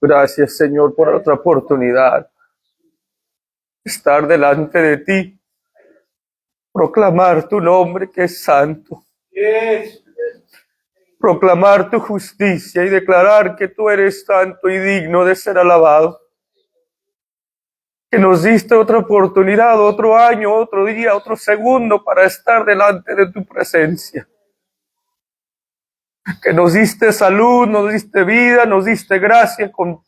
Gracias, Señor, por otra oportunidad. Estar delante de ti. Proclamar tu nombre que es santo. Proclamar tu justicia y declarar que tú eres santo y digno de ser alabado. Que nos diste otra oportunidad, otro año, otro día, otro segundo para estar delante de tu presencia. Que nos diste salud, nos diste vida, nos diste gracia con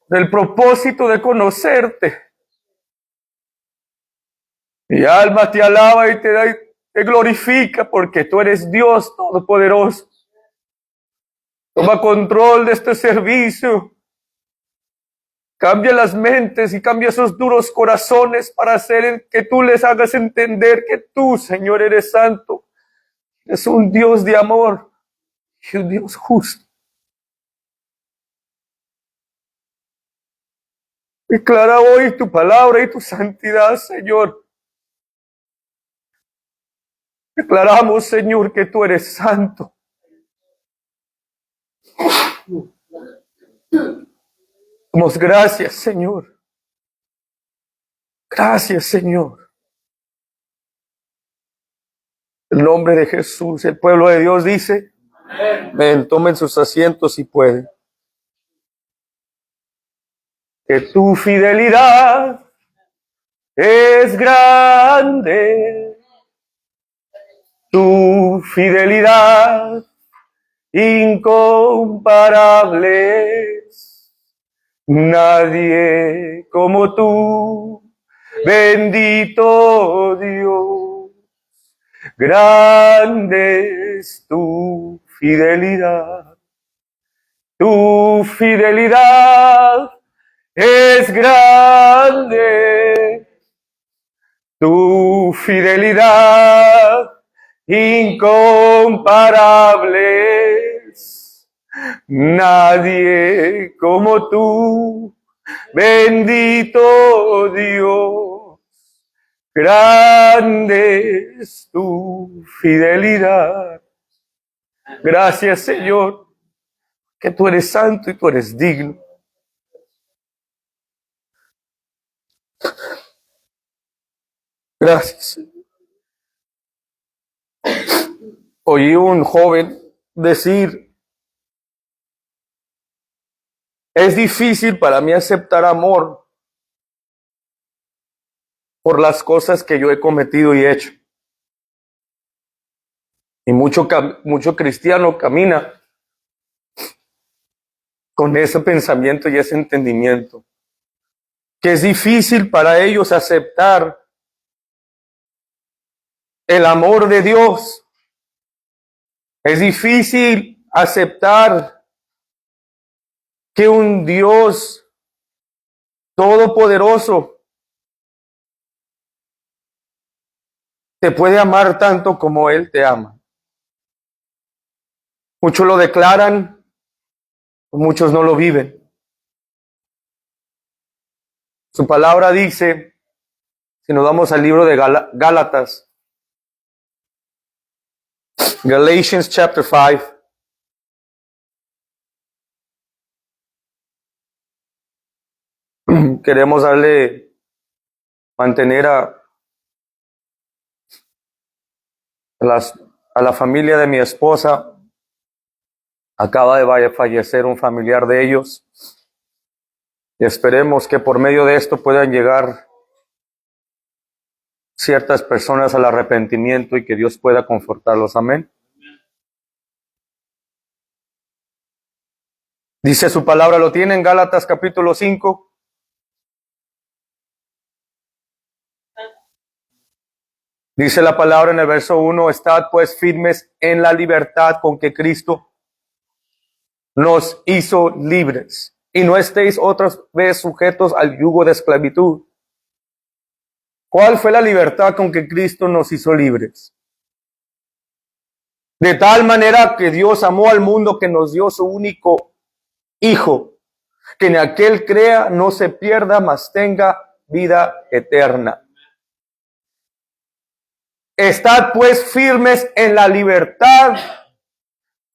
el propósito de conocerte. Mi alma te alaba y te glorifica porque tú eres Dios Todopoderoso. Toma control de este servicio. Cambia las mentes y cambia esos duros corazones para hacer que tú les hagas entender que tú, Señor, eres santo. Eres un Dios de amor y un Dios justo. Declara hoy tu palabra y tu santidad, Señor. Declaramos, Señor, que tú eres santo. Damos gracias, Señor. Gracias, Señor. En el nombre de Jesús, el pueblo de Dios dice, ven, tomen sus asientos si pueden. Que tu fidelidad es grande, tu fidelidad incomparable. Nadie como tú, bendito Dios, grande es tu fidelidad. Tu fidelidad es grande, tu fidelidad incomparable. Nadie como tú, bendito Dios, grande es tu fidelidad. Gracias, Señor, que tú eres santo y tú eres digno. Gracias, Señor. Oí un joven decir, es difícil para mí aceptar amor por las cosas que yo he cometido y hecho. Y mucho cristiano camina con ese pensamiento y ese entendimiento. Que es difícil para ellos aceptar el amor de Dios. Es difícil aceptar que un Dios todopoderoso te puede amar tanto como Él te ama. Muchos lo declaran, muchos no lo viven. Su palabra dice, si nos vamos al libro de Gálatas, Galatians chapter 5, queremos mantener a la familia de mi esposa. Acaba de fallecer un familiar de ellos. Y esperemos que por medio de esto puedan llegar ciertas personas al arrepentimiento y que Dios pueda confortarlos. Amén. Dice su palabra, ¿lo tienen? Gálatas capítulo 5. Dice la palabra en el verso 1, estad pues firmes en la libertad con que Cristo nos hizo libres, y no estéis otra vez sujetos al yugo de esclavitud. ¿Cuál fue la libertad con que Cristo nos hizo libres? De tal manera que Dios amó al mundo que nos dio su único Hijo, que en aquel crea no se pierda, mas tenga vida eterna. Estad pues firmes en la libertad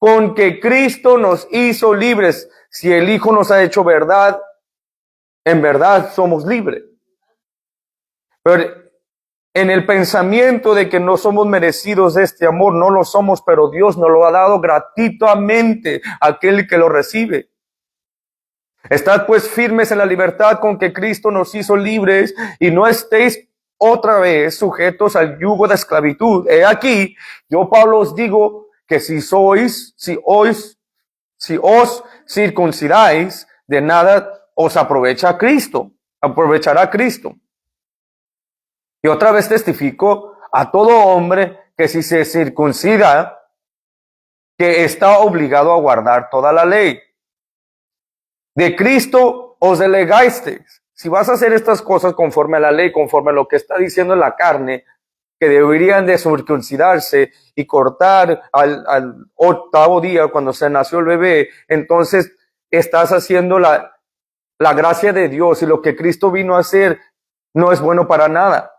con que Cristo nos hizo libres. Si el Hijo nos ha hecho verdad, en verdad somos libres. Pero en el pensamiento de que no somos merecidos de este amor, no lo somos, pero Dios nos lo ha dado gratuitamente a aquel que lo recibe. Estad pues firmes en la libertad con que Cristo nos hizo libres, y no estéis otra vez sujetos al yugo de esclavitud. He aquí, yo Pablo os digo que si os circuncidáis, de nada os aprovechará Cristo. Y otra vez testifico a todo hombre que si se circuncida, que está obligado a guardar toda la ley. De Cristo os delegasteis. Si vas a hacer estas cosas conforme a la ley, conforme a lo que está diciendo en la carne, que deberían de circuncidarse y cortar al octavo día cuando se nació el bebé, entonces estás haciendo la gracia de Dios, y lo que Cristo vino a hacer no es bueno para nada.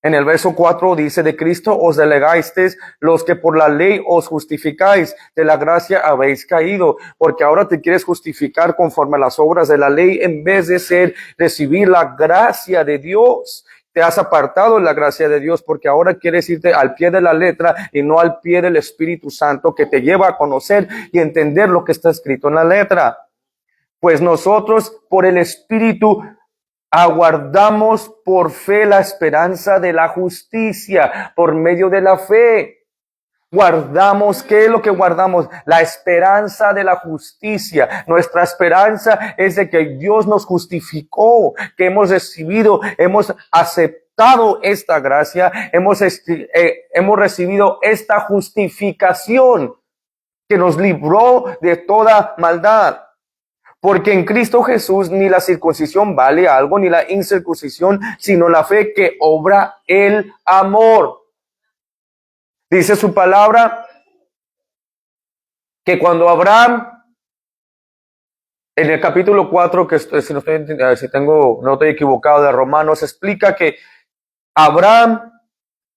En el verso 4 dice, de Cristo os delegasteis los que por la ley os justificáis, de la gracia habéis caído, porque ahora te quieres justificar conforme a las obras de la ley en vez de recibir la gracia de Dios. Te has apartado de la gracia de Dios porque ahora quieres irte al pie de la letra y no al pie del Espíritu Santo, que te lleva a conocer y entender lo que está escrito en la letra. Pues nosotros por el Espíritu aguardamos por fe la esperanza de la justicia, por medio de la fe. Guardamos, ¿qué es lo que guardamos? La esperanza de la justicia. Nuestra esperanza es de que Dios nos justificó, que hemos recibido, hemos aceptado esta gracia, hemos recibido esta justificación que nos libró de toda maldad. Porque en Cristo Jesús ni la circuncisión vale algo, ni la incircuncisión, sino la fe que obra el amor. Dice su palabra que cuando Abraham, en el capítulo 4, que no estoy equivocado, de Romanos, explica que Abraham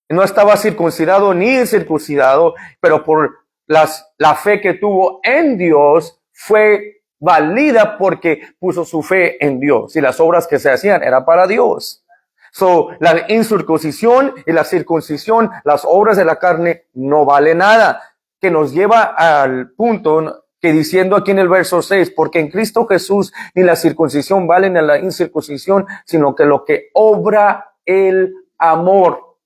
no estaba circuncidado ni incircuncidado, pero por la fe que tuvo en Dios fue válida porque puso su fe en Dios, y las obras que se hacían eran para Dios. La incircuncisión y la circuncisión, las obras de la carne, no vale nada, que nos lleva al punto que diciendo aquí en el verso 6, porque en Cristo Jesús ni la circuncisión vale ni la incircuncisión, sino que lo que obra el amor.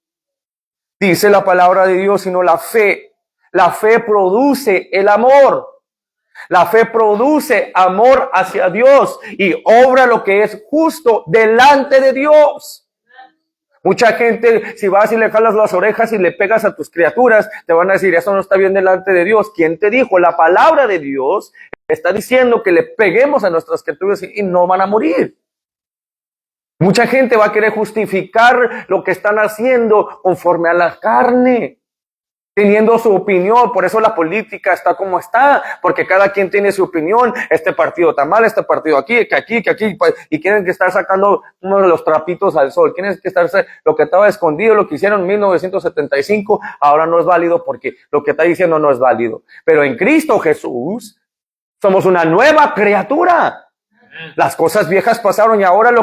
Dice la palabra de Dios, sino la fe. La fe produce el amor. La fe produce amor hacia Dios y obra lo que es justo delante de Dios. Mucha gente, si vas y le jalas las orejas y le pegas a tus criaturas, te van a decir, eso no está bien delante de Dios. ¿Quién te dijo? La palabra de Dios está diciendo que le peguemos a nuestras criaturas y no van a morir. Mucha gente va a querer justificar lo que están haciendo conforme a la carne, teniendo su opinión. Por eso la política está como está, porque cada quien tiene su opinión. Este partido está mal, este partido aquí, que aquí, y quieren que estar sacando uno de los trapitos al sol. Quieren que estar, lo que estaba escondido, lo que hicieron en 1975, ahora no es válido porque lo que está diciendo no es válido. Pero en Cristo Jesús somos una nueva criatura. Las cosas viejas pasaron y ahora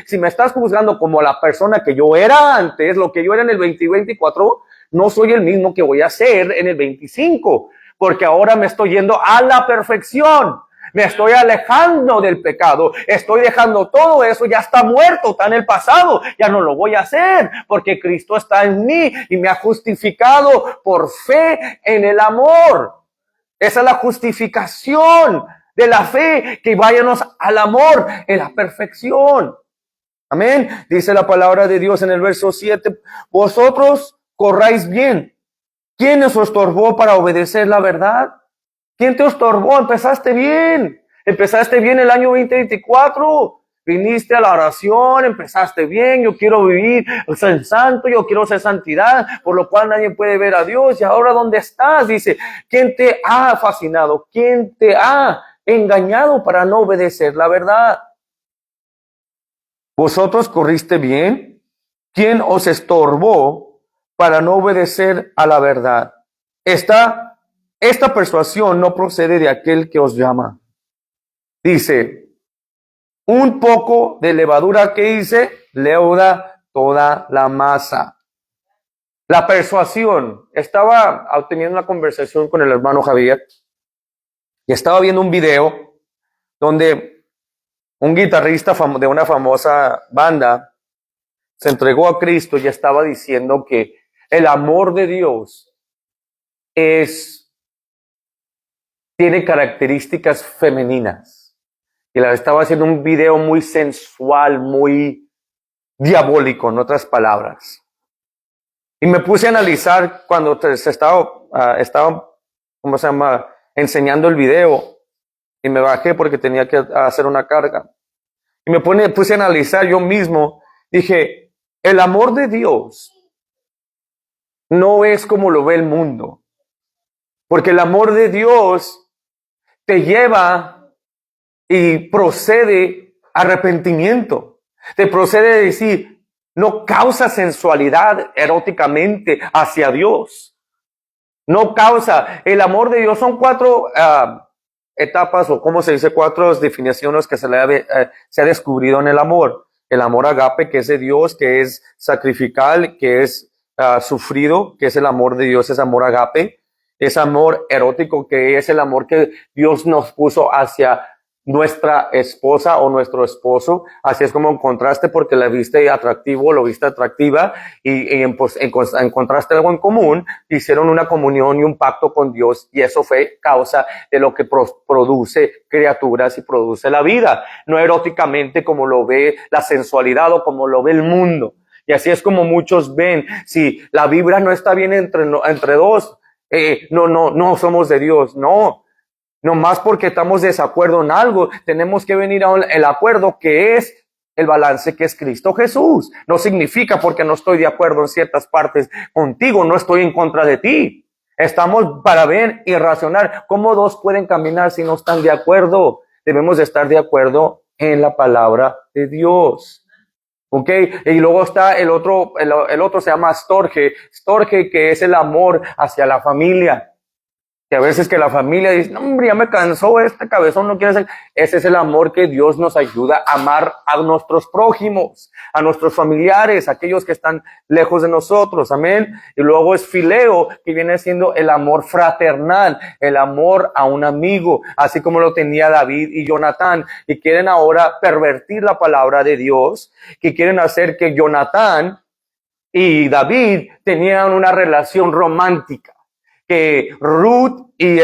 si me estás juzgando como la persona que yo era antes, lo que yo era en el 2024, no soy el mismo que voy a ser en el 25, porque ahora me estoy yendo a la perfección, me estoy alejando del pecado, estoy dejando todo eso, ya está muerto, está en el pasado, ya no lo voy a hacer, porque Cristo está en mí y me ha justificado por fe en el amor. Esa es la justificación de la fe, que váyanos al amor en la perfección. Amén. Dice la palabra de Dios en el verso 7, vosotros corráis bien. ¿Quién os estorbó para obedecer la verdad? ¿Quién te estorbó? Empezaste bien el año 2024. Viniste a la oración, empezaste bien, yo quiero vivir ser santo, yo quiero ser santidad, por lo cual nadie puede ver a Dios. Y ahora, ¿dónde estás? Dice, ¿quién te ha fascinado? ¿Quién te ha engañado para no obedecer la verdad? ¿Vosotros corriste bien? ¿Quién os estorbó para no obedecer a la verdad? Esta esta persuasión no procede de aquel que os llama. Dice, un poco de levadura que dice, leuda toda la masa. La persuasión. Estaba teniendo una conversación con el hermano Javier y estaba viendo un video donde un guitarrista de una famosa banda se entregó a Cristo y estaba diciendo que el amor de Dios tiene características femeninas. Y la estaba haciendo un video muy sensual, muy diabólico, en otras palabras. Y me puse a analizar cuando se estaba, ¿cómo se llama?, enseñando el video. Y me bajé porque tenía que hacer una carga. Y puse a analizar yo mismo. Dije, el amor de Dios no es como lo ve el mundo. Porque el amor de Dios te lleva y procede a arrepentimiento. Te procede a decir, no causa sensualidad eróticamente hacia Dios. No causa. El amor de Dios son 4 etapas, o como se dice, 4 definiciones que se ha descubrido en el amor. El amor agape, que es de Dios, que es sacrificial, que es sufrido, que es el amor de Dios, es amor agape. Es amor erótico, que es el amor que Dios nos puso hacia nuestra esposa o nuestro esposo. Así es como encontraste, porque la viste atractivo, lo viste atractiva, y encontraste algo en común, hicieron una comunión y un pacto con Dios, y eso fue causa de lo que produce criaturas y produce la vida, no eróticamente como lo ve la sensualidad o como lo ve el mundo. Y así es como muchos ven, si la vibra no está bien entre dos, no somos de Dios. No más porque estamos de desacuerdo en algo, tenemos que venir a el acuerdo, que es el balance, que es Cristo Jesús. No significa porque no estoy de acuerdo en ciertas partes contigo, no estoy en contra de ti. Estamos para ver y razonar cómo dos pueden caminar si no están de acuerdo. Debemos de estar de acuerdo en la palabra de Dios. ¿Ok? Y luego está el otro se llama storge, que es el amor hacia la familia. Que a veces que la familia dice, no, hombre, ya me cansó este cabezón, no quiere ser. Ese es el amor que Dios nos ayuda a amar a nuestros prójimos, a nuestros familiares, aquellos que están lejos de nosotros. Amén. Y luego es fileo, que viene siendo el amor fraternal, el amor a un amigo, así como lo tenía David y Jonatán. Y quieren ahora pervertir la palabra de Dios, que quieren hacer que Jonatán y David tenían una relación romántica, que Ruth y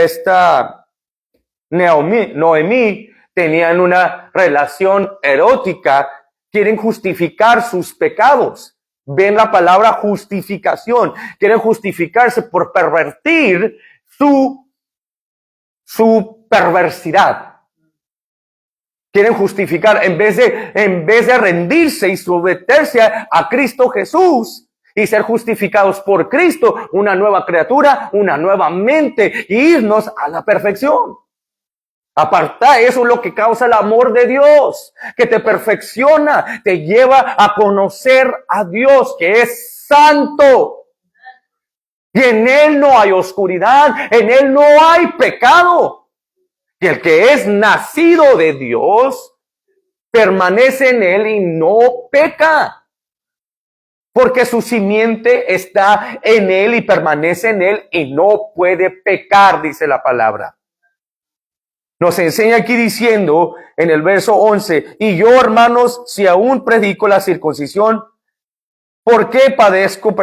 Noemí tenían una relación erótica. Quieren justificar sus pecados. Ven la palabra justificación. Quieren justificarse por pervertir su perversidad. Quieren justificar en vez de rendirse y someterse a Cristo Jesús y ser justificados por Cristo, una nueva criatura, una nueva mente, y irnos a la perfección. Aparta, eso es lo que causa el amor de Dios, que te perfecciona, te lleva a conocer a Dios, que es santo. Y en Él no hay oscuridad, en Él no hay pecado. Y el que es nacido de Dios permanece en Él y no peca. Porque su simiente está en Él y permanece en Él y no puede pecar, dice la palabra. Nos enseña aquí diciendo en el verso 11, y yo, hermanos, si aún predico la circuncisión, ¿por qué padezco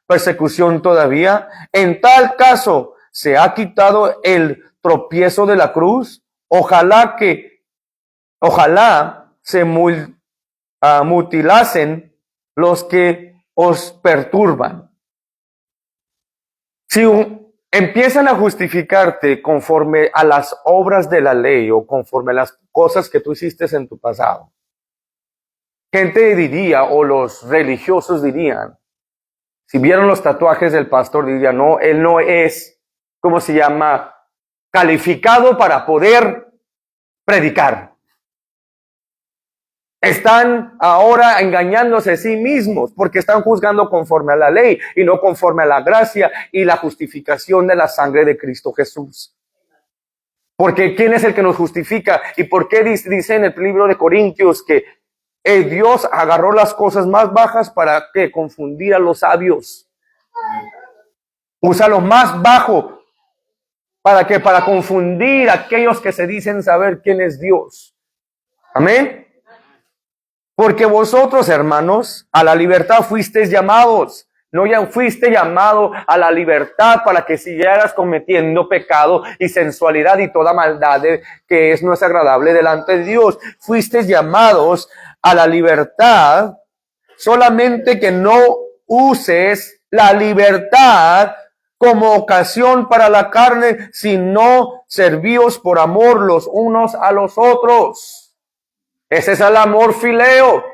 persecución todavía? En tal caso, ¿se ha quitado el tropiezo de la cruz? Ojalá se mutilasen los que os perturban. Si empiezan a justificarte conforme a las obras de la ley o conforme a las cosas que tú hiciste en tu pasado, gente diría, o los religiosos dirían, si vieron los tatuajes del pastor, dirían, no, él no es, ¿cómo se llama?, calificado para poder predicar. están ahora engañándose a sí mismos porque están juzgando conforme a la ley y no conforme a la gracia y la justificación de la sangre de Cristo Jesús. Porque ¿quién es el que nos justifica? ¿Y por qué dice en el libro de Corintios que Dios agarró las cosas más bajas para que confundir a los sabios? Usa lo más bajo para que para confundir a aquellos que se dicen saber quién es Dios. Amén. Porque vosotros, hermanos, a la libertad fuisteis llamados. No ya fuiste llamado a la libertad para que siguieras cometiendo pecado y sensualidad y toda maldad que no es agradable delante de Dios. Fuisteis llamados a la libertad, solamente que no uses la libertad como ocasión para la carne, sino servíos por amor los unos a los otros. Ese es el amor fileo,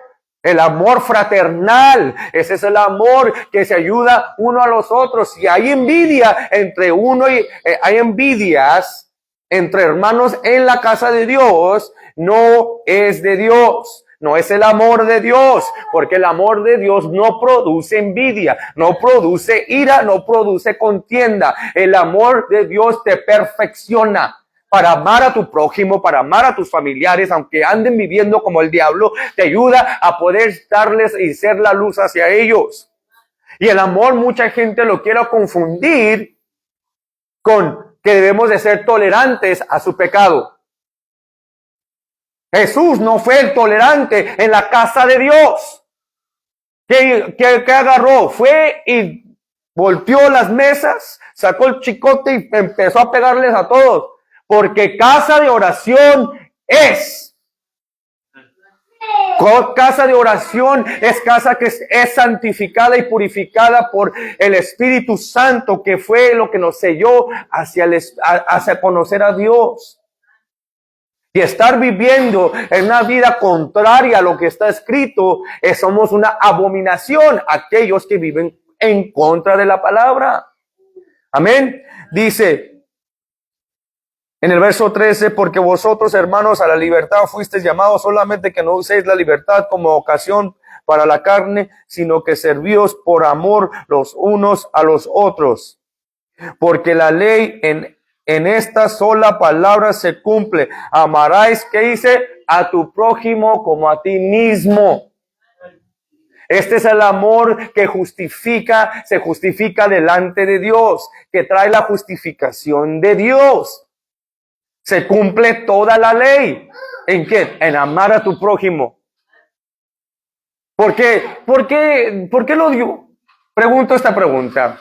el amor fraternal. Ese es el amor que se ayuda uno a los otros. Si hay envidia entre uno y hay envidias entre hermanos en la casa de Dios, no es de Dios. No es el amor de Dios, porque el amor de Dios no produce envidia, no produce ira, no produce contienda. El amor de Dios te perfecciona para amar a tu prójimo, para amar a tus familiares, aunque anden viviendo como el diablo, te ayuda a poder darles y ser la luz hacia ellos. Y el amor, mucha gente lo quiere confundir con que debemos de ser tolerantes a su pecado. Jesús no fue el tolerante en la casa de Dios. ¿Qué agarró? Fue y volteó las mesas, sacó el chicote y empezó a pegarles a todos. Porque casa de oración es. Casa de oración es casa que es santificada y purificada por el Espíritu Santo, que fue lo que nos selló hacia conocer a Dios. Y estar viviendo en una vida contraria a lo que está escrito, somos una abominación a aquellos que viven en contra de la palabra. Amén. Dice en el verso 13, porque vosotros, hermanos, a la libertad fuisteis llamados, solamente que no uséis la libertad como ocasión para la carne, sino que servíos por amor los unos a los otros. Porque la ley en esta sola palabra se cumple. Amarás, ¿qué dice? A tu prójimo como a ti mismo. Este es el amor que se justifica delante de Dios, que trae la justificación de Dios. Se cumple toda la ley. ¿En qué? En amar a tu prójimo. ¿Por qué? ¿Por qué lo dio? Pregunto esta pregunta.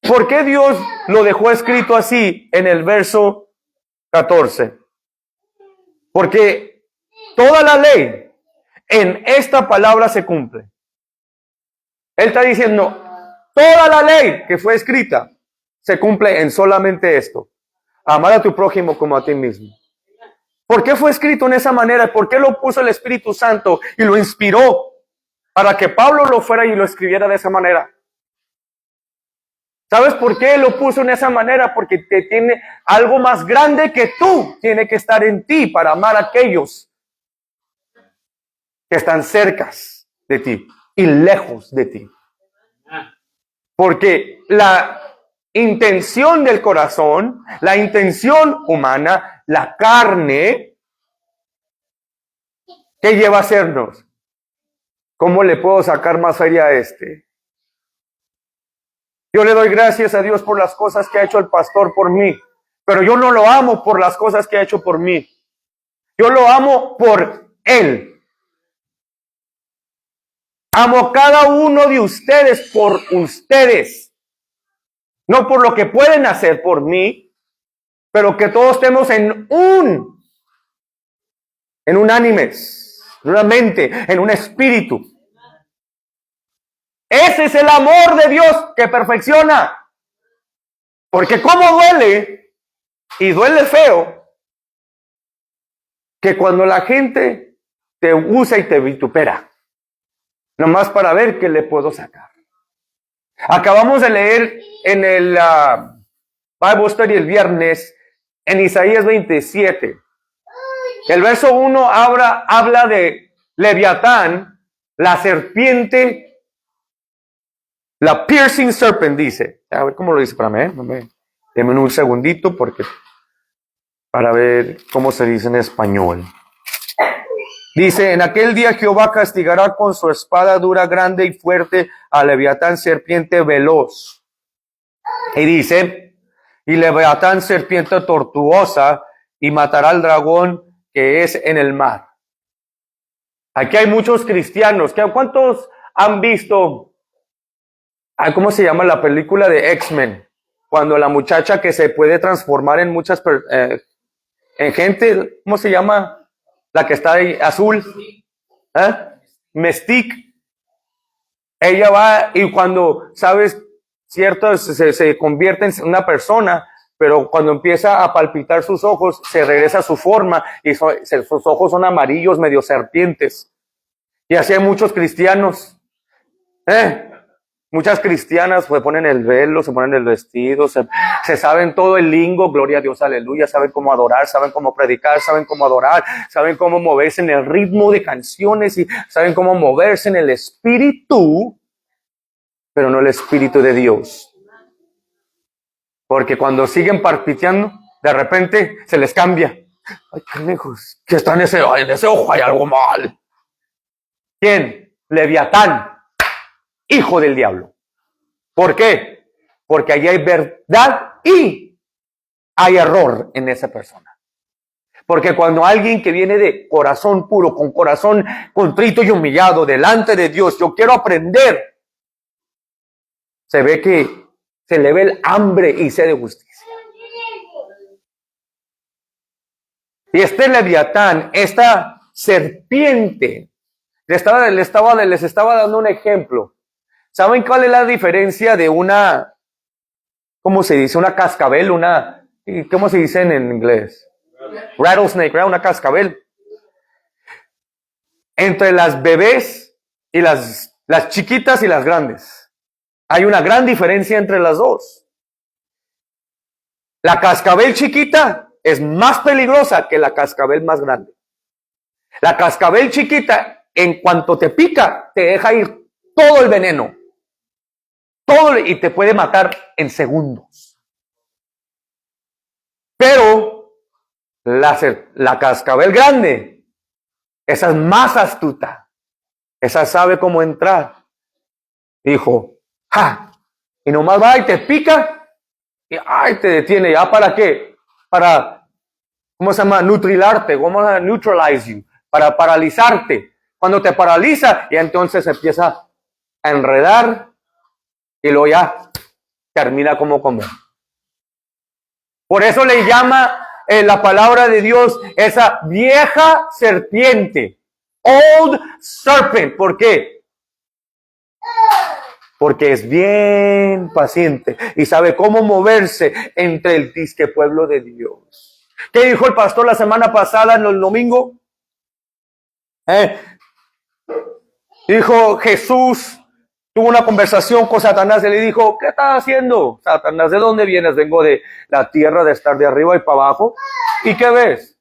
¿Por qué Dios lo dejó escrito así en el verso 14? Porque toda la ley en esta palabra se cumple. Él está diciendo, toda la ley que fue escrita se cumple en solamente esto. Amar a tu prójimo como a ti mismo. ¿Por qué fue escrito en esa manera? ¿Por qué lo puso el Espíritu Santo y lo inspiró para que Pablo lo fuera y lo escribiera de esa manera? ¿Sabes por qué lo puso en esa manera? Porque te tiene algo más grande que tú. Tiene que estar en ti para amar a aquellos que están cerca de ti y lejos de ti. Porque la intención del corazón, la intención humana, la carne, ¿qué lleva a hacernos? ¿Cómo le puedo sacar más feria a este? Yo le doy gracias a Dios por las cosas que ha hecho el pastor por mí, pero yo no lo amo por las cosas que ha hecho por mí. Yo lo amo por Él. Amo a cada uno de ustedes por ustedes. No por lo que pueden hacer por mí, pero que todos estemos en ánimes, en una mente, en un espíritu. Ese es el amor de Dios que perfecciona. Porque cómo duele, y duele feo, que cuando la gente te usa y te vitupera, nomás para ver qué le puedo sacar. Acabamos de leer en el Bible Study el viernes, en Isaías 27, El verso 1 habla de Leviatán, la serpiente, la piercing serpent, dice. A ver cómo lo dice para mí. Deme un segundito para ver cómo se dice en español. Dice, en aquel día Jehová castigará con su espada dura, grande y fuerte a Leviatán, serpiente veloz. Y dice, y Leviatán, serpiente tortuosa, y matará al dragón que es en el mar. Aquí hay muchos cristianos. ¿Cuántos han visto, cómo se llama la película de X-Men? Cuando la muchacha que se puede transformar en muchas en gente, ¿cómo se llama? La que está ahí, azul. Mystique. Ella va y cuando, sabes, cierto, se convierte en una persona, pero cuando empieza a palpitar sus ojos, se regresa a su forma y sus ojos son amarillos, medio serpientes. Y así hay muchos cristianos. Muchas cristianas se ponen el velo, se ponen el vestido, se saben todo el lingo, gloria a Dios, aleluya, saben cómo adorar, saben cómo predicar, saben cómo adorar, saben cómo moverse en el ritmo de canciones y saben cómo moverse en el espíritu, pero no el espíritu de Dios. Porque cuando siguen palpiteando, de repente se les cambia. Ay, canijos, que está en ese ojo hay algo mal. ¿Quién? Leviatán, hijo del diablo. ¿Por qué? Porque allí hay verdad y hay error en esa persona. Porque cuando alguien que viene de corazón puro, con corazón contrito y humillado delante de Dios, yo quiero aprender, se ve que se le ve el hambre y sed de justicia. Y este Leviatán, esta serpiente, les estaba dando un ejemplo. ¿Saben cuál es la diferencia de una, cómo se dice, una cascabel, cómo se dice en inglés? Rattlesnake, ¿verdad? Una cascabel. Entre las bebés y las chiquitas y las grandes. Hay una gran diferencia entre las dos. La cascabel chiquita es más peligrosa que la cascabel más grande. La cascabel chiquita, en cuanto te pica, te deja ir todo el veneno. Y te puede matar en segundos. Pero la cascabel grande, esa es más astuta. Esa sabe cómo entrar. Dijo, ¡ja! Y nomás va y te pica y ¡ay! Te detiene. ¿Ya para qué? Para, ¿cómo se llama? Nutrilarte. ¿Cómo se llama? Neutralize you. Para paralizarte. Cuando te paraliza, y entonces empieza a enredar y luego ya termina como comer. Por eso le llama la palabra de Dios esa vieja serpiente. Old serpent. ¿Por qué? Porque es bien paciente y sabe cómo moverse entre el disque pueblo de Dios. ¿Qué dijo el pastor la semana pasada en el domingo? Dijo Jesús, tuvo una conversación con Satanás y le dijo, ¿qué estás haciendo? Satanás, ¿de dónde vienes? Vengo de la tierra, de estar de arriba y para abajo. ¿Y qué ves?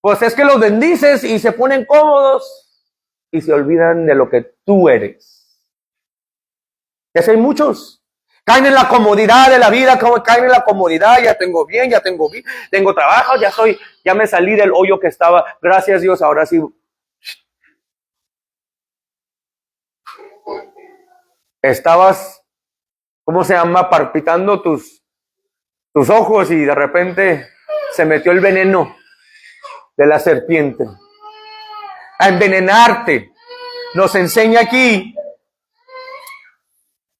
Pues es que los bendices y se ponen cómodos y se olvidan de lo que tú eres. Ya hay muchos. Caen en la comodidad de la vida, caen en la comodidad, ya tengo bien, tengo trabajo, ya me salí del hoyo que estaba, gracias Dios, ahora sí. Estabas, ¿cómo se llama? Palpitando tus ojos y de repente se metió el veneno de la serpiente. A envenenarte. Nos enseña aquí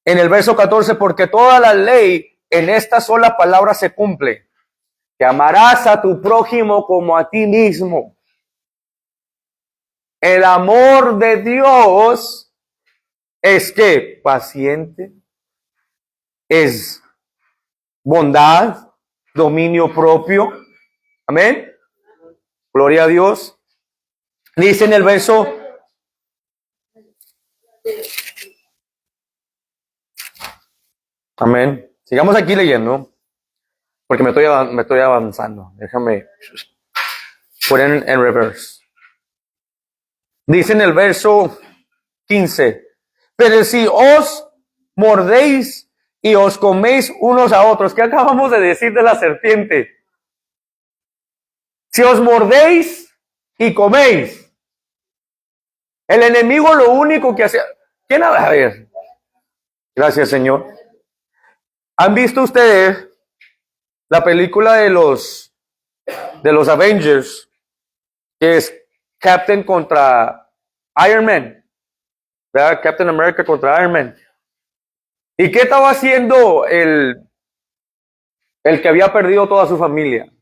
en el verso 14, porque toda la ley en esta sola palabra se cumple. Que amarás a tu prójimo como a ti mismo. El amor de Dios es que paciente, es bondad, dominio propio. Amén. Gloria a Dios. Dice en el verso amén. Sigamos aquí leyendo, porque me estoy avanzando. Déjame. Ponen en reverse. Dice en el verso 15, pero si os mordéis y os coméis unos a otros, ¿qué acabamos de decir de la serpiente? Si os mordéis y coméis, el enemigo lo único que hace... ¿Quién habla? A ver. Gracias, Señor. ¿Han visto ustedes la película de los Avengers? Que es Captain contra Iron Man. ¿Verdad? Captain America contra Iron Man. ¿Y qué estaba haciendo el que había perdido toda su familia?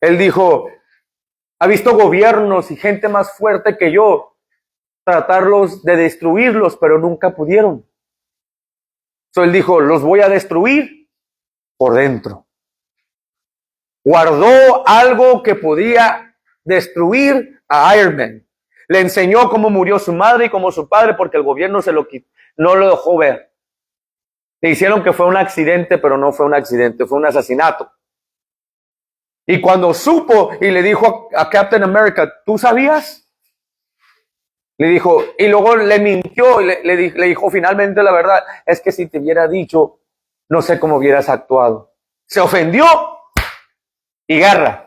Él dijo, ha visto gobiernos y gente más fuerte que yo tratarlos de destruirlos, pero nunca pudieron. So él dijo, los voy a destruir por dentro. Guardó algo que podía destruir a Iron Man. Le enseñó cómo murió su madre y cómo su padre, porque el gobierno no lo dejó ver. Le hicieron que fue un accidente, pero no fue un accidente, fue un asesinato. Y cuando supo y le dijo a Captain America, ¿tú sabías? Le dijo, y luego le mintió y le dijo finalmente la verdad, es que si te hubiera dicho, no sé cómo hubieras actuado. Se ofendió y guerra.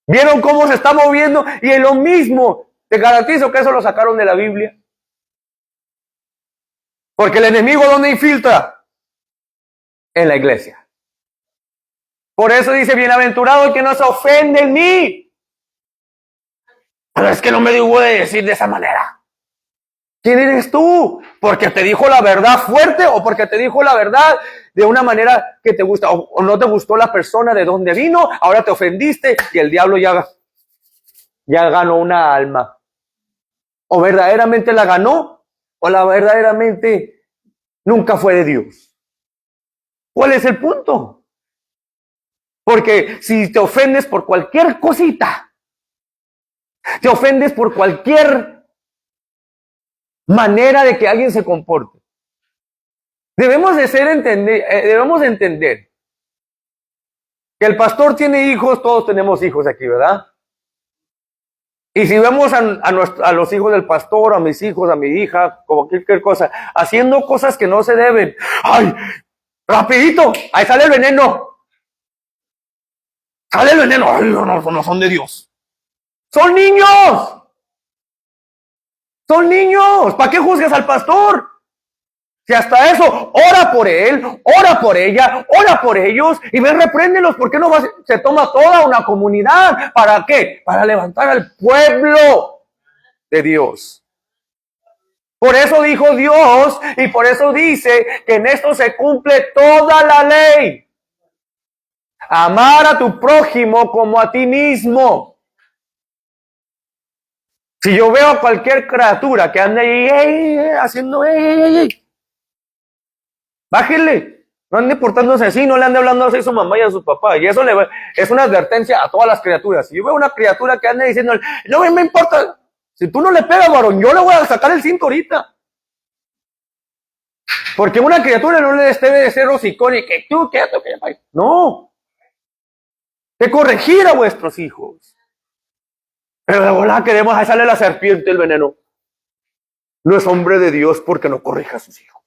¿Vieron cómo se está moviendo? Y en lo mismo, te garantizo que eso lo sacaron de la Biblia. Porque el enemigo, ¿dónde infiltra? En la iglesia. Por eso dice, bienaventurado el que no se ofende en mí. Pero es que no me digo de decir de esa manera. ¿Quién eres tú? ¿Porque te dijo la verdad fuerte o porque te dijo la verdad de una manera que te gusta? ¿O no te gustó la persona de dónde vino? Ahora te ofendiste y el diablo ya ganó una alma. ¿O verdaderamente la ganó? ¿O la verdaderamente nunca fue de Dios? ¿Cuál es el punto? Porque si te ofendes por cualquier cosita, te ofendes por cualquier manera de que alguien se comporte. Debemos entender que el pastor tiene hijos, todos tenemos hijos aquí, ¿verdad? Y si vemos a los hijos del pastor, a mis hijos, a mi hija, como cualquier cosa, haciendo cosas que no se deben, ¡ay! ¡Rapidito! ¡Ahí sale el veneno! ¡Sale el veneno! ¡Ay, no son de Dios! ¡Son niños! ¡Son niños! ¿Para qué juzgas al pastor? Si hasta eso, ora por él, ora por ella, ora por ellos y ven, repréndelos. ¿Por qué no se toma toda una comunidad? ¿Para qué? Para levantar al pueblo de Dios. Por eso dijo Dios y por eso dice que en esto se cumple toda la ley. Amar a tu prójimo como a ti mismo. Si yo veo a cualquier criatura que ande ahí haciendo bájele, no ande portándose así, no le ande hablando así a su mamá y a su papá. Y eso es una advertencia a todas las criaturas. Si yo veo una criatura que ande diciendo, no me importa, si tú no le pegas, varón, yo le voy a sacar el cinto ahorita. Porque una criatura no le debe de ser hocicón y que tú, que no. De corregir a vuestros hijos. Pero de volada queremos dejarle la serpiente el veneno. No es hombre de Dios porque no corrija a sus hijos.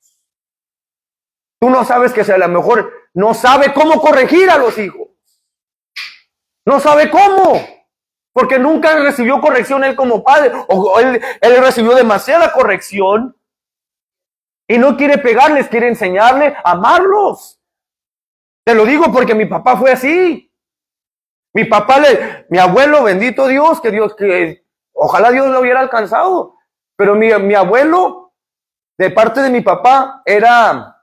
Tú no sabes que a lo mejor no sabe cómo corregir a los hijos. No sabe cómo. Porque nunca recibió corrección él como padre. O él recibió demasiada corrección. Y no quiere pegarles, quiere enseñarle a amarlos. Te lo digo porque mi papá fue así. Mi abuelo, bendito Dios, que ojalá Dios lo hubiera alcanzado. Pero mi abuelo, de parte de mi papá, era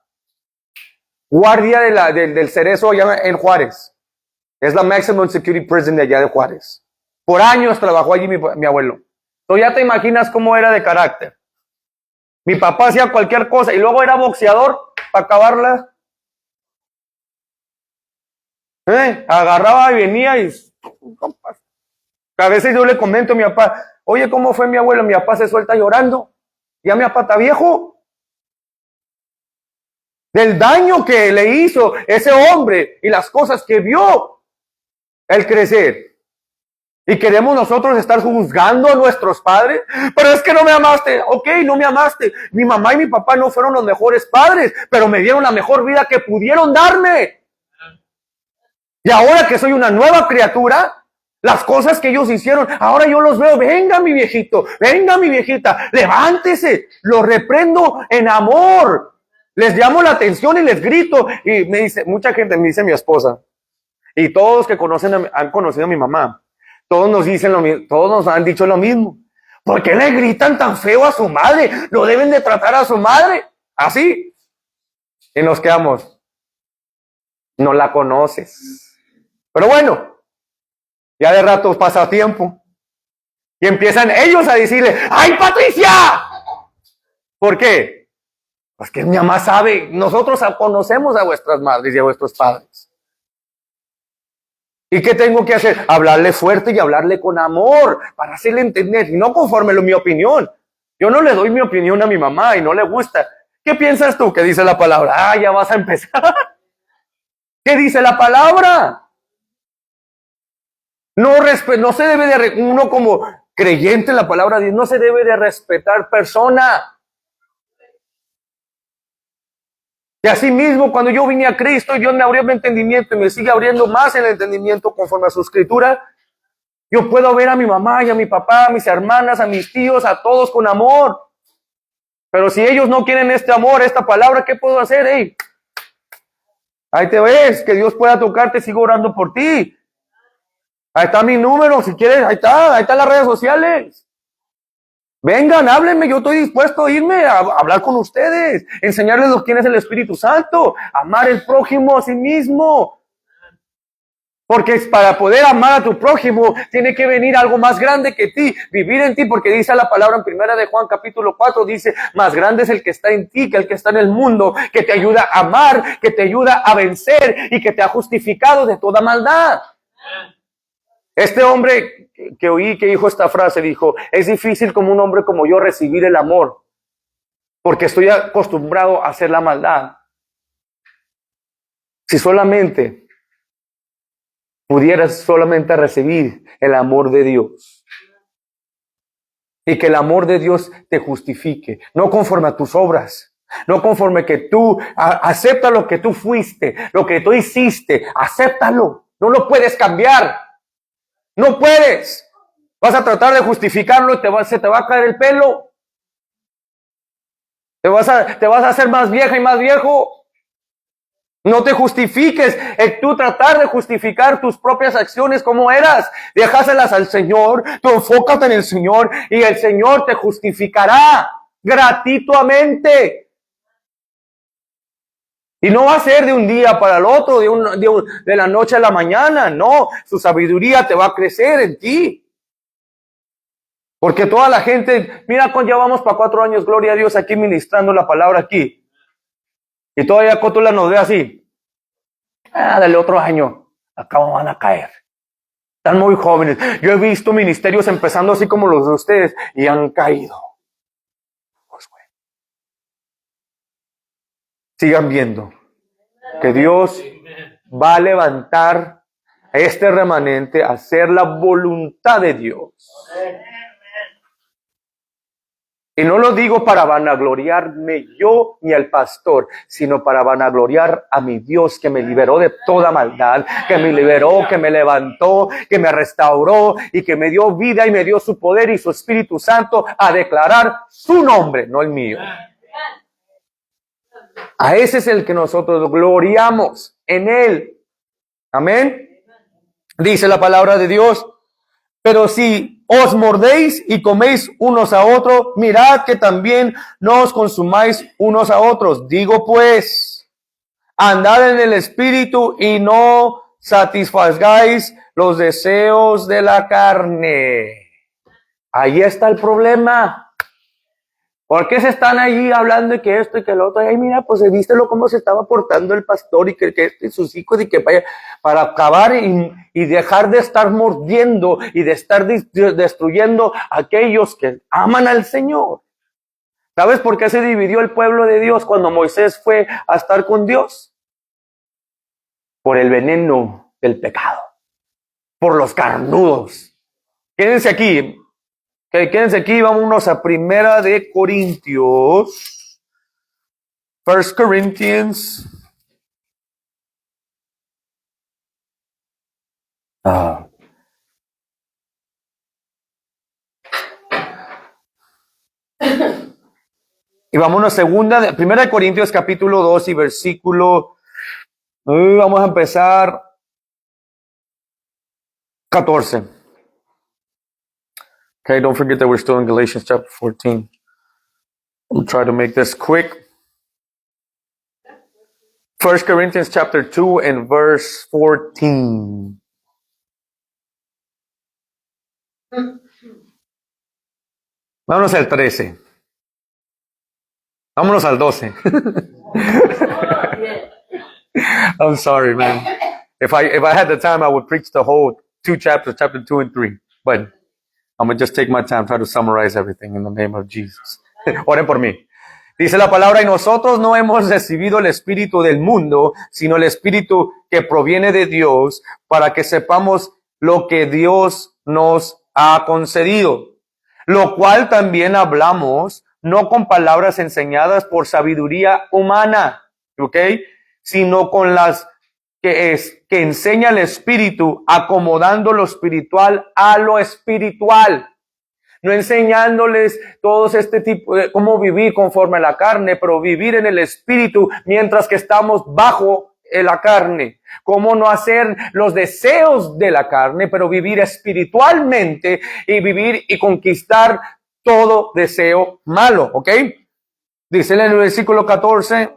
guardia del Cerezo allá en Juárez. Es la Maximum Security Prison de allá de Juárez. Por años trabajó allí mi abuelo. Entonces ya te imaginas cómo era de carácter. Mi papá hacía cualquier cosa y luego era boxeador para acabarla. Agarraba y venía y a veces yo le comento a mi papá, oye, ¿cómo fue mi abuelo? Mi papá se suelta llorando. Ya mi papá está viejo. Del daño que le hizo ese hombre y las cosas que vio. el crecer. Y queremos nosotros estar juzgando a nuestros padres. Pero es que no me amaste. Ok, no me amaste. Mi mamá y mi papá no fueron los mejores padres, pero me dieron la mejor vida que pudieron darme. Y ahora que soy una nueva criatura, las cosas que ellos hicieron, ahora yo los veo. Venga mi viejito, venga mi viejita, levántese. Los reprendo en amor. Les llamo la atención y les grito. Y me dice, mucha gente me dice mi esposa, y todos los que han conocido a mi mamá, todos nos dicen lo mismo, todos nos han dicho lo mismo. ¿Por qué le gritan tan feo a su madre? No deben de tratar a su madre así. Y nos quedamos, no la conoces. Pero bueno, ya de rato pasa tiempo y empiezan ellos a decirle, ¡ay, Patricia! ¿Por qué? Pues que mi mamá sabe, nosotros conocemos a vuestras madres y a vuestros padres. ¿Y qué tengo que hacer? Hablarle fuerte y hablarle con amor para hacerle entender, y no conforme mi opinión. Yo no le doy mi opinión a mi mamá y no le gusta. ¿Qué piensas tú que dice la palabra? Ah, ya vas a empezar. ¿Qué dice la palabra? No se debe de, uno como creyente en la palabra de Dios, no se debe de respetar persona. Y así mismo, cuando yo vine a Cristo, Dios me abrió mi entendimiento y me sigue abriendo más el entendimiento conforme a su escritura. Yo puedo ver a mi mamá y a mi papá, a mis hermanas, a mis tíos, a todos con amor. Pero si ellos no quieren este amor, esta palabra, ¿qué puedo hacer? Hey, ahí te ves, que Dios pueda tocarte, sigo orando por ti. Ahí está mi número, si quieres, ahí están las redes sociales. Vengan, háblenme, yo estoy dispuesto a irme a hablar con ustedes, enseñarles quién es el Espíritu Santo, amar al prójimo a sí mismo. Porque para poder amar a tu prójimo, tiene que venir algo más grande que ti, vivir en ti, porque dice la palabra en 1 de Juan capítulo 4, dice, más grande es el que está en ti que el que está en el mundo, que te ayuda a amar, que te ayuda a vencer y que te ha justificado de toda maldad. Este hombre que oí que dijo esta frase, dijo, es difícil como un hombre como yo recibir el amor, porque estoy acostumbrado a hacer la maldad. Si solamente pudieras solamente recibir el amor de Dios, y que el amor de Dios te justifique, no conforme a tus obras, no conforme que tú, acepta lo que tú fuiste, lo que tú hiciste, acéptalo, no lo puedes cambiar. No puedes. Vas a tratar de justificarlo y se te va a caer el pelo. Te vas a hacer más vieja y más viejo. No te justifiques. Tú tratar de justificar tus propias acciones como eras. Déjaselas al Señor. Tú enfócate en el Señor y el Señor te justificará gratuitamente. Y no va a ser de un día para el otro, de la noche a la mañana. No, su sabiduría te va a crecer en ti. Porque toda la gente, mira, ya vamos para 4 años, gloria a Dios, aquí ministrando la palabra aquí. Y todavía Cótula nos ve así. Dale otro año, acá van a caer. Están muy jóvenes. Yo he visto ministerios empezando así como los de ustedes y han caído. Pues bueno. Sigan viendo que Dios va a levantar a este remanente a hacer la voluntad de Dios. Y no lo digo para vanagloriarme yo ni al pastor, sino para vanagloriar a mi Dios que me liberó de toda maldad, que me liberó, que me levantó, que me restauró y que me dio vida y me dio su poder y su Espíritu Santo a declarar su nombre, no el mío. A ese es el que nosotros gloriamos en él. Amén. Dice la palabra de Dios. Pero si os mordéis y coméis unos a otros, mirad que también no os consumáis unos a otros. Digo pues, andad en el Espíritu y no satisfagáis los deseos de la carne. Ahí está el problema. ¿Por qué se están allí hablando de que esto y que lo otro? Ay, mira, pues vístelo cómo se estaba portando el pastor y que y sus hijos y que vaya para acabar y dejar de estar mordiendo y de estar destruyendo a aquellos que aman al Señor. ¿Sabes por qué se dividió el pueblo de Dios cuando Moisés fue a estar con Dios? Por el veneno del pecado. por los carnudos. Quédense aquí. Quédense aquí, vámonos a Primera de Corintios. 1 Corinthians. Y vámonos a Primera de Corintios capítulo 2 y versículo, vamos a empezar 14. Okay, don't forget that we're still in Galatians chapter 14. I'll try to make this quick. 1 Corinthians chapter 2 and verse 14. Vámonos al 13. Vámonos al 12. I'm sorry, man. If I had the time, I would preach the whole 2 chapters, chapter 2 and 3. But I'm going to just take my time, try to summarize everything in the name of Jesus. Oren por mí. Dice la palabra, y nosotros no hemos recibido el espíritu del mundo, sino el espíritu que proviene de Dios, para que sepamos lo que Dios nos ha concedido. Lo cual también hablamos, no con palabras enseñadas por sabiduría humana, ¿ok? Sino con las que enseña el Espíritu, acomodando lo espiritual a lo espiritual. No enseñándoles todos este tipo de cómo vivir conforme a la carne, pero vivir en el Espíritu mientras que estamos bajo la carne. Cómo no hacer los deseos de la carne, pero vivir espiritualmente y vivir y conquistar todo deseo malo, ¿ok? Dice en el versículo 14,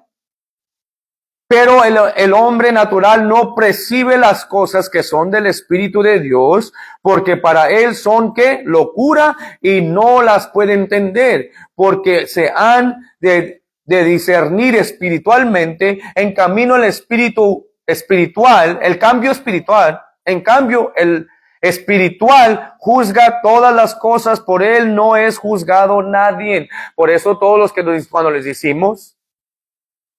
pero el hombre natural no percibe las cosas que son del Espíritu de Dios, porque para él son, ¿qué? Locura, y no las puede entender, porque se han de discernir espiritualmente. En camino el espíritu espiritual, el cambio espiritual, en cambio el espiritual juzga todas las cosas, por él no es juzgado nadie. Por eso todos los que cuando les decimos,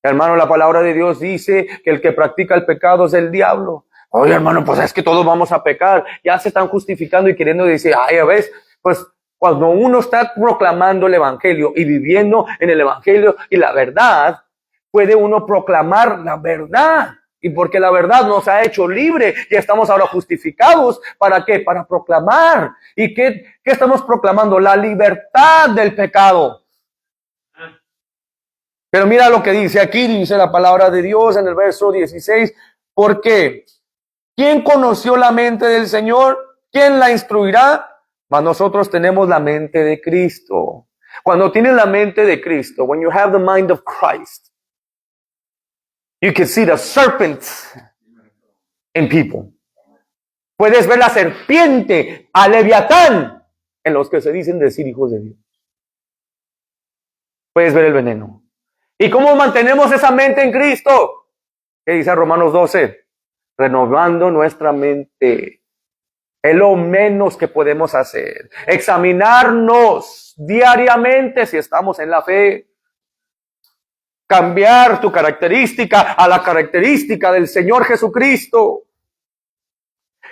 hermano, la palabra de Dios dice que el que practica el pecado es el diablo. Oye, hermano, pues es que todos vamos a pecar. Ya se están justificando y queriendo decir, ay, a veces, pues cuando uno está proclamando el evangelio y viviendo en el evangelio y la verdad, puede uno proclamar la verdad. Y porque la verdad nos ha hecho libre, ya estamos ahora justificados. ¿Para qué? Para proclamar. ¿Y qué estamos proclamando? La libertad del pecado. Pero mira lo que dice aquí, dice la palabra de Dios en el verso 16. ¿Por qué? ¿Quién conoció la mente del Señor? ¿Quién la instruirá? Mas nosotros tenemos la mente de Cristo. Cuando tienes la mente de Cristo, when you have the mind of Christ, you can see the serpent in people. Puedes ver la serpiente, a Leviatán, en los que se dicen decir hijos de Dios. Puedes ver el veneno. ¿Y cómo mantenemos esa mente en Cristo? ¿Qué dice Romanos 12? Renovando nuestra mente. Es lo menos que podemos hacer. Examinarnos diariamente si estamos en la fe. Cambiar tu característica a la característica del Señor Jesucristo.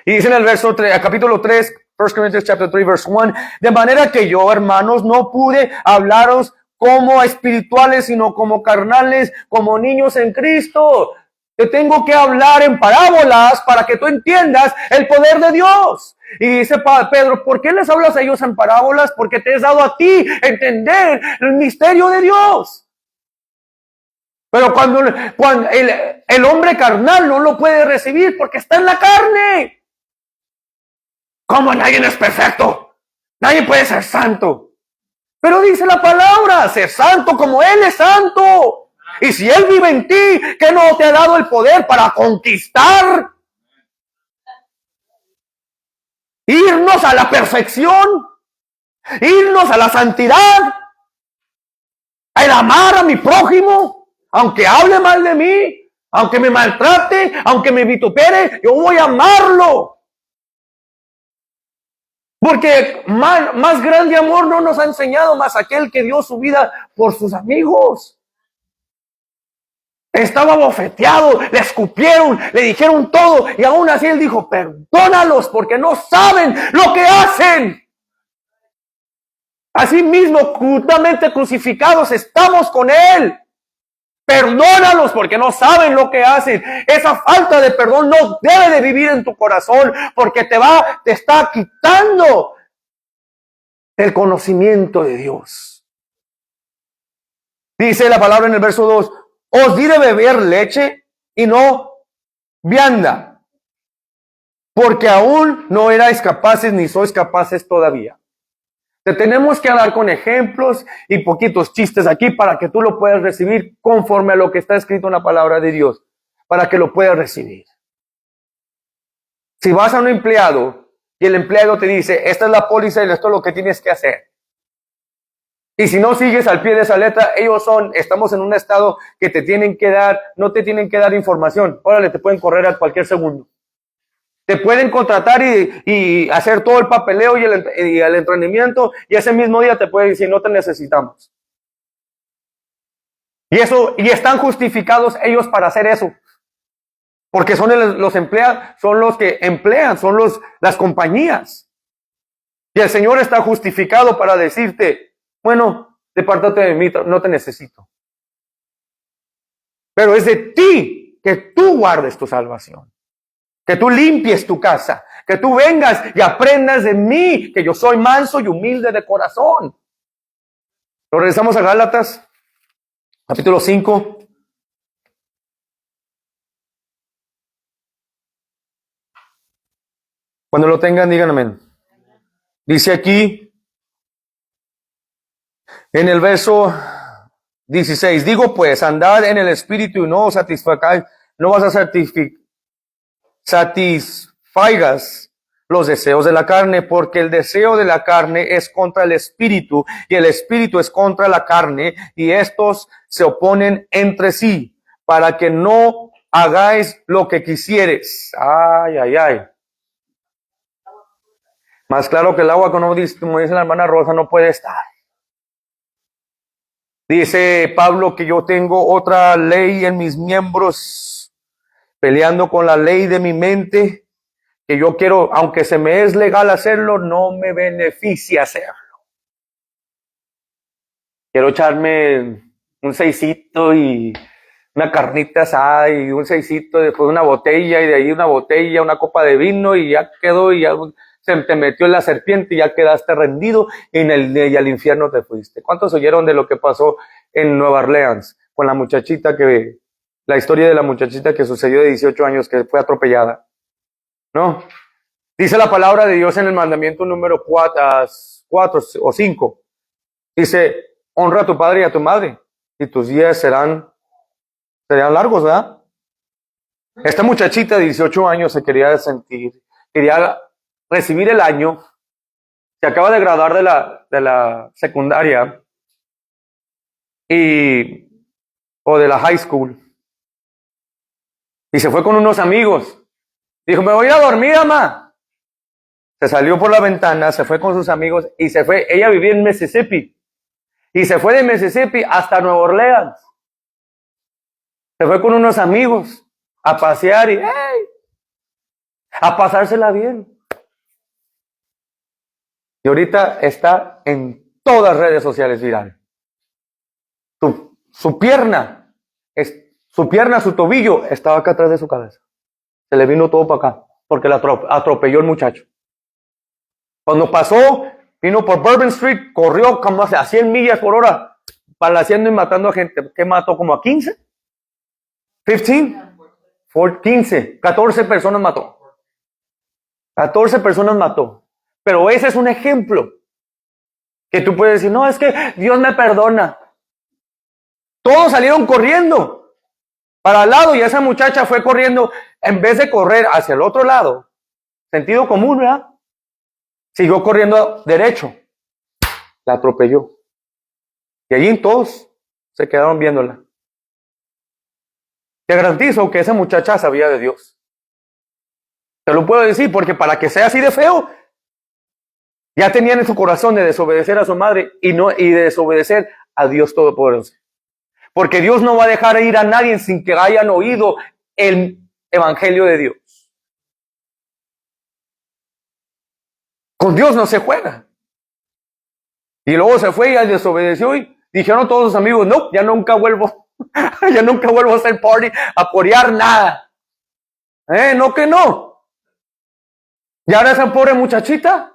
Y dice en el verso 3, capítulo 3, 1 Corinthians chapter 3, verse 1, de manera que yo, hermanos, no pude hablaros como espirituales, sino como carnales, como niños en Cristo. Te tengo que hablar en parábolas para que tú entiendas el poder de Dios. Y dice Pedro, ¿por qué les hablas a ellos en parábolas? Porque te he dado a ti entender el misterio de Dios. Pero cuando el hombre carnal no lo puede recibir porque está en la carne. ¿Cómo nadie es perfecto? Nadie puede ser santo. Pero dice la palabra, ser santo como Él es santo. Y si Él vive en ti, ¿qué no te ha dado el poder para conquistar? Irnos a la perfección, irnos a la santidad, el amar a mi prójimo, aunque hable mal de mí, aunque me maltrate, aunque me vitupere, yo voy a amarlo. Porque más grande amor no nos ha enseñado más aquel que dio su vida por sus amigos. Estaba bofeteado, le escupieron, le dijeron todo, y aún así él dijo, perdónalos porque no saben lo que hacen. Asimismo, juntamente crucificados estamos con él. Perdónalos porque no saben lo que hacen. Esa falta de perdón no debe de vivir en tu corazón porque te está quitando el conocimiento de Dios. Dice la palabra en el verso 2, os di de beber leche y no vianda, porque aún no erais capaces ni sois capaces todavía. Te tenemos que dar con ejemplos y poquitos chistes aquí para que tú lo puedas recibir conforme a lo que está escrito en la palabra de Dios, para que lo puedas recibir. Si vas a un empleado y el empleado te dice, esta es la póliza y esto es lo que tienes que hacer. Y si no sigues al pie de esa letra, estamos en un estado que te tienen que dar, no te tienen que dar información. Órale, te pueden correr a cualquier segundo. Te pueden contratar y hacer todo el papeleo y el entrenamiento, y ese mismo día te pueden decir, no te necesitamos. Y están justificados ellos para hacer eso. Porque son los empleados, son los que emplean, son las compañías. Y el Señor está justificado para decirte, bueno, depártate de mí, no te necesito. Pero es de ti que tú guardes tu salvación. Que tú limpies tu casa, que tú vengas y aprendas de mí, que yo soy manso y humilde de corazón. Lo regresamos a Gálatas, capítulo 5. Cuando lo tengan, díganme. Dice aquí, en el verso 16, digo pues, andad en el espíritu y no os satisfagáis, no vas a satisfagas los deseos de la carne, porque el deseo de la carne es contra el espíritu y el espíritu es contra la carne, y estos se oponen entre sí para que no hagáis lo que quisieres. Ay, ay, ay. Más claro que el agua, como dice la hermana Rosa, no puede estar. Dice Pablo que yo tengo otra ley en mis miembros, peleando con la ley de mi mente, que yo quiero, aunque se me es legal hacerlo, no me beneficia hacerlo. Quiero echarme un seisito y una carnita asada y un seisito, después una botella y de ahí una botella, una copa de vino y ya quedó y ya se te metió en la serpiente y ya quedaste rendido y al infierno te fuiste. ¿Cuántos oyeron de lo que pasó en Nueva Orleans con la muchachita la historia de la muchachita que sucedió de 18 años que fue atropellada? ¿No? Dice la palabra de Dios en el mandamiento número 4 o 5. Dice, honra a tu padre y a tu madre y tus días serían largos, ¿verdad? Esta muchachita de 18 años quería recibir el año, se acaba de graduar de la secundaria o de la high school y se fue con unos amigos. Dijo, me voy a ir a dormir, mamá. Se salió por la ventana, se fue con sus amigos y se fue. Ella vivía en Mississippi y se fue de Mississippi hasta Nueva Orleans. Se fue con unos amigos a pasear y a pasársela bien. Y ahorita está en todas las redes sociales viral. Su pierna, su tobillo estaba acá atrás de su cabeza. Se le vino todo para acá, porque la atropelló el muchacho. Cuando pasó, vino por Bourbon Street, corrió como a 100 millas por hora, balaceando y matando a gente. ¿Qué mató? ¿Como a 15? ¿15? 15. 14 personas mató. 14 personas mató. Pero ese es un ejemplo que tú puedes decir, no, es que Dios me perdona. Todos salieron corriendo para el lado y esa muchacha fue corriendo, en vez de correr hacia el otro lado, sentido común, ¿verdad? Siguió corriendo derecho. La atropelló. Y allí todos se quedaron viéndola. Te garantizo que esa muchacha sabía de Dios. Te lo puedo decir porque para que sea así de feo, ya tenían en su corazón de desobedecer a su madre y de desobedecer a Dios Todopoderoso. Porque Dios no va a dejar ir a nadie sin que hayan oído el evangelio de Dios. Con Dios no se juega. Y luego se fue y desobedeció y dijeron todos sus amigos, no, ya nunca vuelvo, ya nunca vuelvo a hacer party, a corear nada. No que no. ¿Y ahora esa pobre muchachita?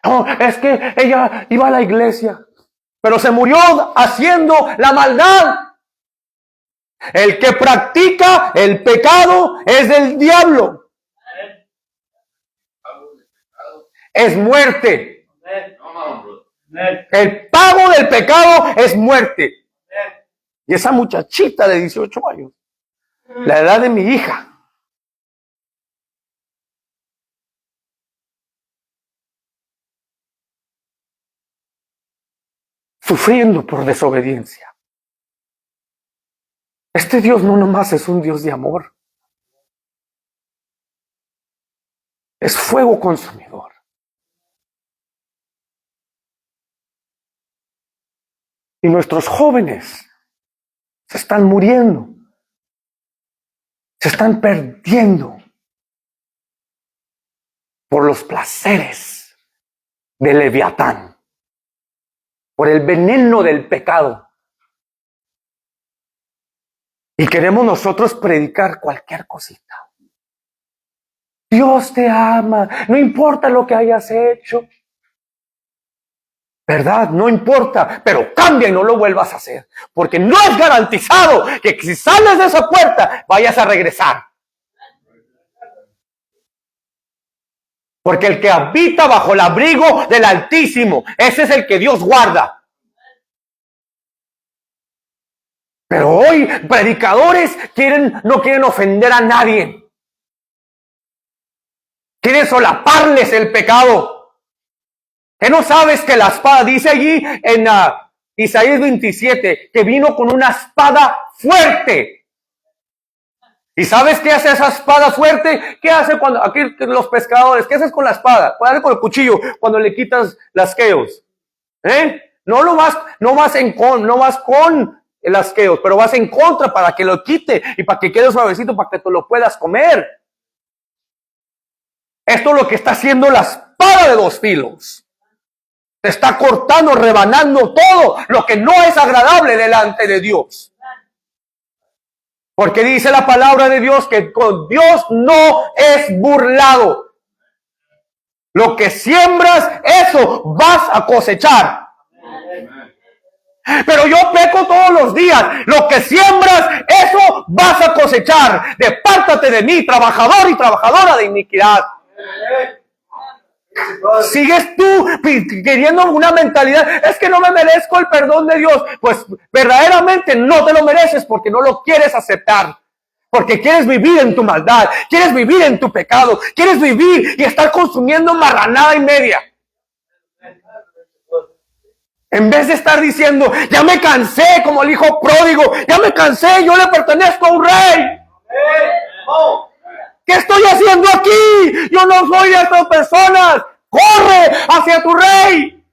No, es que ella iba a la iglesia, pero se murió haciendo la maldad. El que practica el pecado es del diablo. Es muerte. El pago del pecado es muerte. Y esa muchachita de 18 años, la edad de mi hija, sufriendo por desobediencia. Este Dios no nomás es un Dios de amor. Es fuego consumidor. Y nuestros jóvenes se están muriendo. Se están perdiendo por los placeres del Leviatán, por el veneno del pecado. Y queremos nosotros predicar cualquier cosita. Dios te ama, no importa lo que hayas hecho. ¿Verdad? No importa, pero cambia y no lo vuelvas a hacer. Porque no es garantizado que si sales de esa puerta vayas a regresar. Porque el que habita bajo el abrigo del Altísimo, ese es el que Dios guarda. Pero hoy predicadores no quieren ofender a nadie. Quieren solaparles el pecado. ¿Qué no sabes que la espada, dice allí en Isaías 27, que vino con una espada fuerte? ¿Y sabes qué hace esa espada fuerte? ¿Qué hace cuando aquí los pescadores? ¿Qué haces con la espada? ¿Qué haces con el cuchillo cuando le quitas las queos? No vas con las queos, pero vas en contra para que lo quite y para que quede suavecito, para que te lo puedas comer. Esto es lo que está haciendo la espada de dos filos. Te está cortando, rebanando todo lo que no es agradable delante de Dios. Porque dice la palabra de Dios que con Dios no es burlado. Lo que siembras, eso vas a cosechar. Pero yo peco todos los días. Lo que siembras, eso vas a cosechar. Depártate de mí, trabajador y trabajadora de iniquidad. Sigues tú queriendo una mentalidad, es que no me merezco el perdón de Dios. Pues verdaderamente no te lo mereces porque no lo quieres aceptar. Porque quieres vivir en tu maldad, quieres vivir en tu pecado, quieres vivir y estar consumiendo marranada y media. En vez de estar diciendo, ya me cansé como el hijo pródigo, ya me cansé, yo le pertenezco a un rey. ¿Qué estoy haciendo aquí? Yo no soy de estas personas. Corre hacia tu rey.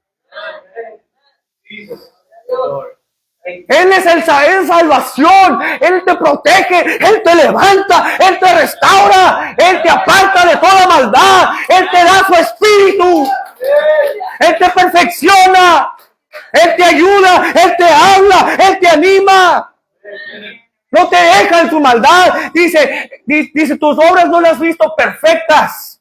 Él es el salvación. Él te protege. Él te levanta. Él te restaura. Él te aparta de toda maldad. Él te da su espíritu. Él te perfecciona. Él te ayuda. Él te habla. Él te anima. No te deja en tu maldad. Dice, tus obras no las has visto perfectas.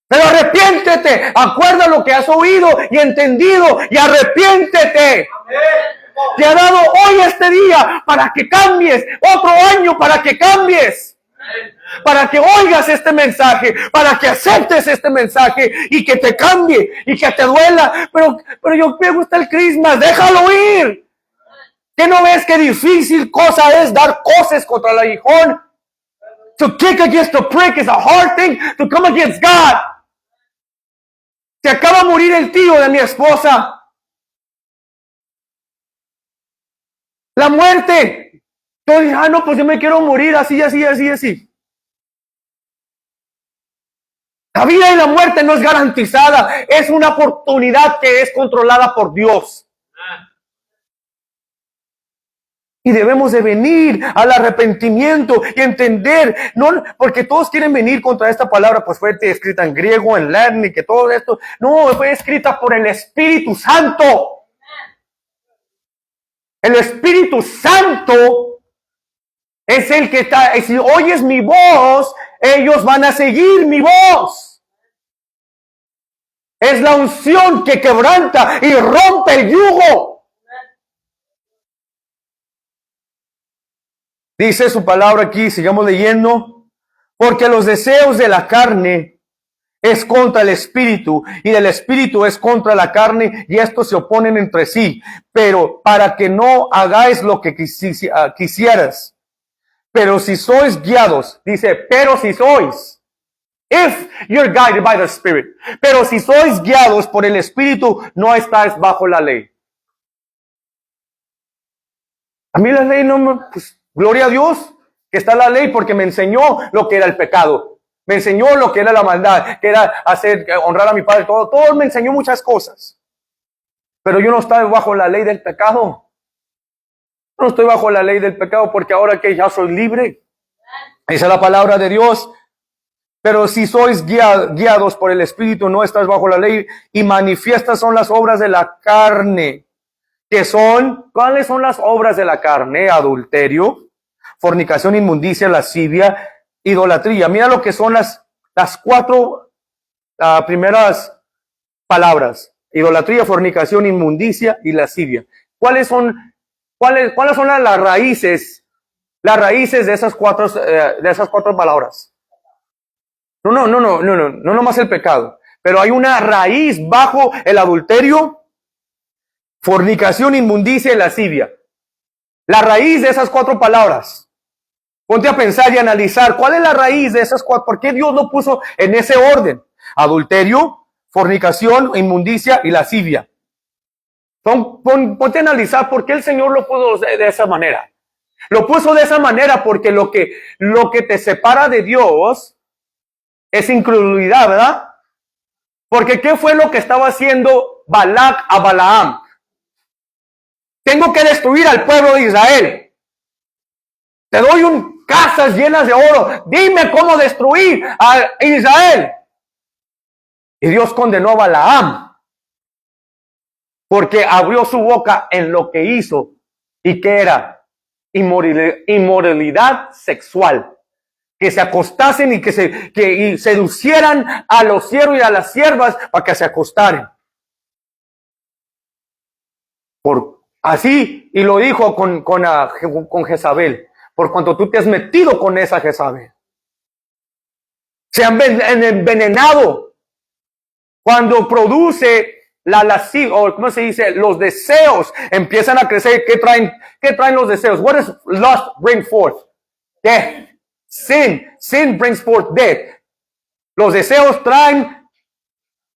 Pero arrepiéntete. Acuerda lo que has oído y entendido y arrepiéntete. Te ha dado hoy este día para que cambies. Otro año para que cambies. Para que oigas este mensaje. Para que aceptes este mensaje y que te cambie y que te duela. Pero yo me gusta el Christmas. Déjalo ir. ¿Qué no ves qué difícil cosa es dar cosas contra el aguijón? To kick against the prick is a hard thing to come against God. Se acaba de morir el tío de mi esposa. La muerte. Entonces, no, pues yo me quiero morir así. La vida y la muerte no es garantizada. Es una oportunidad que es controlada por Dios. Y debemos de venir al arrepentimiento y entender, no, porque todos quieren venir contra esta palabra, pues fue escrita en griego, en latín, y que todo esto, no, fue escrita por el Espíritu Santo. El Espíritu Santo es el que está, y si oyes mi voz, ellos van a seguir mi voz. Es la unción que quebranta y rompe el yugo. Dice su palabra aquí, sigamos leyendo, porque los deseos de la carne es contra el espíritu y del espíritu es contra la carne y estos se oponen entre sí, pero para que no hagáis lo que quisieras. Pero si sois guiados, dice, pero si sois, if you're guided by the Spirit, pero si sois guiados por el espíritu, no estáis bajo la ley. A mí la ley no me, pues, gloria a Dios que está la ley porque me enseñó lo que era el pecado. Me enseñó lo que era la maldad, que era hacer, honrar a mi padre, todo me enseñó muchas cosas. Pero yo no estaba bajo la ley del pecado. No estoy bajo la ley del pecado porque ahora que ya soy libre. Esa es la palabra de Dios. Pero si sois guiados por el Espíritu, no estás bajo la ley y manifiestas son las obras de la carne. Que son, ¿cuáles son las obras de la carne? Adulterio, fornicación, inmundicia, lascivia, idolatría. Mira lo que son las cuatro primeras palabras. Idolatría, fornicación, inmundicia y lascivia. ¿Cuáles son las raíces? Las raíces de esas cuatro palabras. No más el pecado. Pero hay una raíz bajo el adulterio, fornicación, inmundicia y lascivia. La raíz de esas cuatro palabras. Ponte a pensar y analizar cuál es la raíz de esas cuatro. ¿Por qué Dios lo puso en ese orden? Adulterio, fornicación, inmundicia y lascivia. Ponte a analizar por qué el Señor lo puso de esa manera. Lo puso de esa manera porque lo que te separa de Dios es incredulidad, ¿verdad? Porque ¿qué fue lo que estaba haciendo Balac a Balaam? Tengo que destruir al pueblo de Israel. Te doy casas llenas de oro. Dime cómo destruir a Israel. Y Dios condenó a Balaam porque abrió su boca en lo que hizo y que era inmoralidad sexual. Que se acostasen y que seducieran a los siervos y a las siervas para que se acostaran. Así, y lo dijo con Jezabel, por cuanto tú te has metido con esa Jezabel. Se han envenenado cuando produce la lascivia, o ¿cómo se dice? Los deseos empiezan a crecer. ¿Qué traen los deseos? What does lust bring forth? Death. Sin brings forth death. Los deseos traen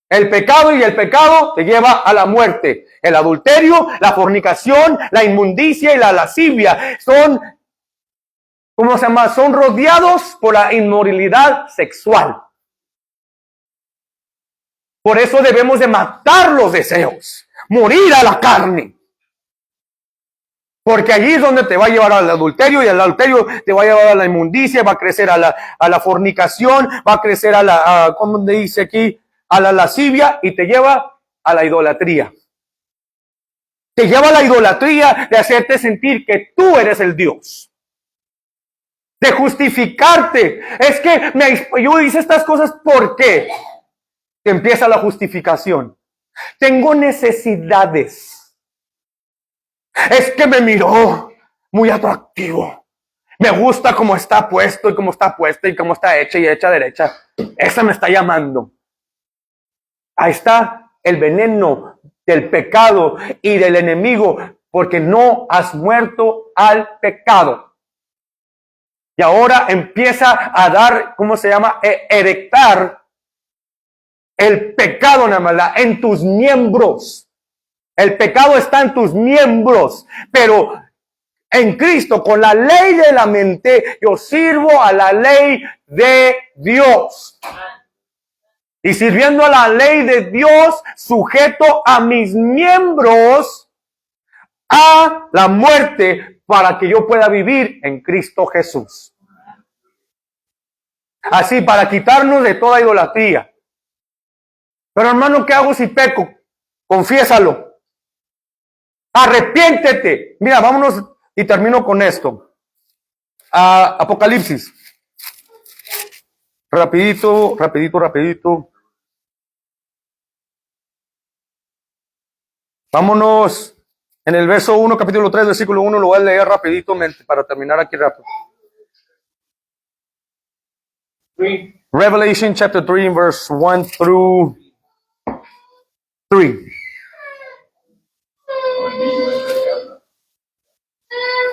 el pecado y el pecado te lleva a la muerte. El adulterio, la fornicación, la inmundicia y la lascivia son, ¿cómo se llama? Son rodeados por la inmoralidad sexual. Por eso debemos de matar los deseos, morir a la carne. Porque allí es donde te va a llevar al adulterio y el adulterio te va a llevar a la inmundicia, va a crecer a la fornicación, va a crecer ¿cómo dice aquí? A la lascivia y te lleva a la idolatría. Te lleva a la idolatría de hacerte sentir que tú eres el Dios. De justificarte. Es que yo hice estas cosas ¿por qué? Que empieza la justificación. Tengo necesidades. Es que me miró muy atractivo. Me gusta cómo está puesto y cómo está puesta y cómo está hecha y hecha derecha. Esa me está llamando. Ahí está el veneno del pecado y del enemigo, porque no has muerto al pecado. Y ahora empieza a dar, ¿cómo se llama? Erectar el pecado nada más en tus miembros. El pecado está en tus miembros, pero en Cristo, con la ley de la mente, yo sirvo a la ley de Dios. Y sirviendo a la ley de Dios, sujeto a mis miembros a la muerte para que yo pueda vivir en Cristo Jesús. Así, para quitarnos de toda idolatría. Pero hermano, ¿qué hago si peco? Confiésalo. Arrepiéntete. Mira, vámonos y termino con esto. Apocalipsis. Rapidito. Vámonos en el verso 1, capítulo 3, versículo 1, lo voy a leer rapidito para terminar aquí rápido. Revelation chapter 3, verse 1 through 3.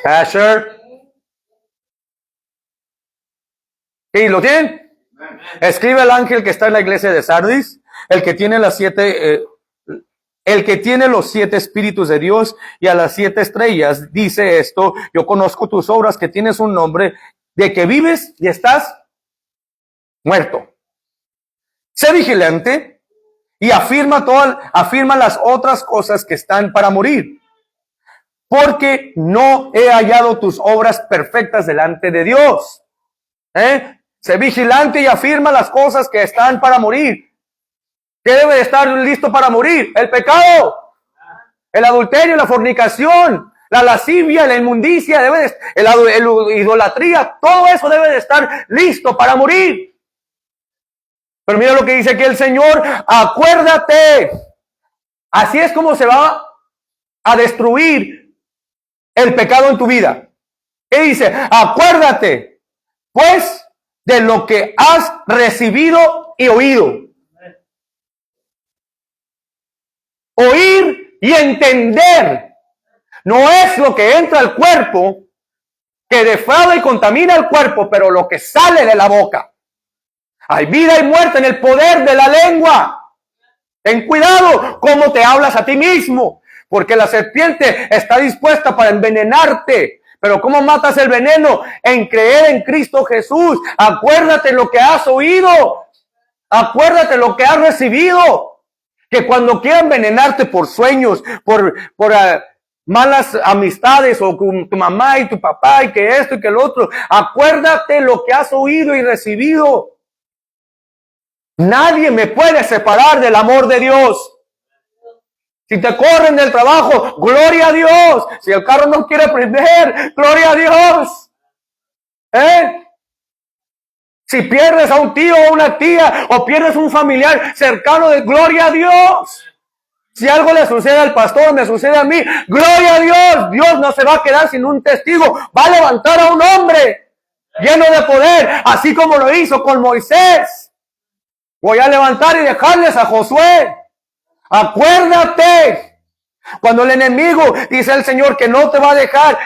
Asher. ¿Y lo tienen? Escribe el ángel que está en la iglesia de Sardis, el que tiene los 7 espíritus de Dios y a las 7 estrellas, dice esto: yo conozco tus obras, que tienes un nombre, de que vives y estás muerto. Sé vigilante y afirma las otras cosas que están para morir, porque no he hallado tus obras perfectas delante de Dios. Sé vigilante y afirma las cosas que están para morir. ¿Qué debe de estar listo para morir? El pecado, el adulterio, la fornicación, la lascivia, la inmundicia, la idolatría, todo eso debe de estar listo para morir. Pero mira lo que dice aquí el Señor: acuérdate. Así es como se va a destruir el pecado en tu vida. ¿Qué dice? Acuérdate, pues, de lo que has recibido y oído. Oír y entender no es lo que entra al cuerpo, que defrauda y contamina el cuerpo, pero lo que sale de la boca. Hay vida y muerte en el poder de la lengua. Ten cuidado cómo te hablas a ti mismo, porque la serpiente está dispuesta para envenenarte. Pero ¿cómo matas el veneno? En creer en Cristo Jesús. Acuérdate lo que has oído. Acuérdate lo que has recibido. Que cuando quieran envenenarte por sueños, por malas amistades, o con tu mamá y tu papá, y que esto y que lo otro, acuérdate lo que has oído y recibido. Nadie me puede separar del amor de Dios. Si te corren del trabajo, gloria a Dios. Si el carro no quiere prender, gloria a Dios. Si pierdes a un tío o una tía, o pierdes un familiar cercano, de gloria a Dios. Si algo le sucede al pastor, me sucede a mí, gloria a Dios. Dios no se va a quedar sin un testigo. Va a levantar a un hombre lleno de poder, así como lo hizo con Moisés. Voy a levantar y dejarles a Josué. Acuérdate. Cuando el enemigo, dice el Señor, que no te va a dejar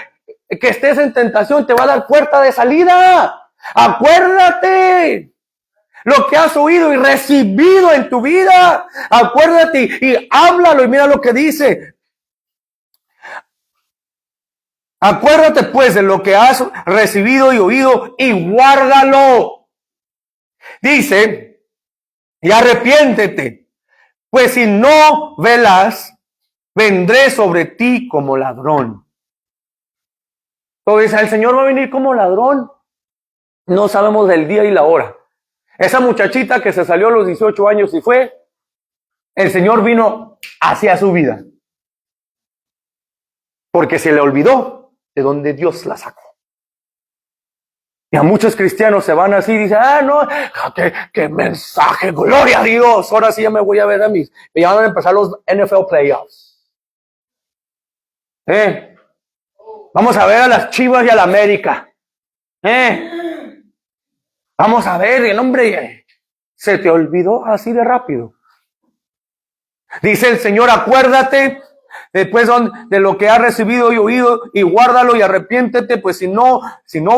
que estés en tentación, te va a dar puerta de salida. Acuérdate lo que has oído y recibido en tu vida. Acuérdate y háblalo, y mira lo que dice. Acuérdate pues de lo que has recibido y oído y guárdalo. Dice, y arrepiéntete, pues si no velas, vendré sobre ti como ladrón. Entonces el Señor va a venir como ladrón. No sabemos del día y la hora. Esa muchachita que se salió a los 18 años y fue, el Señor vino hacia su vida. Porque se le olvidó de donde Dios la sacó. Y a muchos cristianos se van así y dicen, no, qué mensaje, gloria a Dios. Ahora sí ya me voy a ver a mí. Ya van a empezar los NFL playoffs. Vamos a ver a las Chivas y a la América. Vamos a ver, el hombre, se te olvidó así de rápido. Dice el Señor, acuérdate después de lo que has recibido y oído, y guárdalo y arrepiéntete, pues si no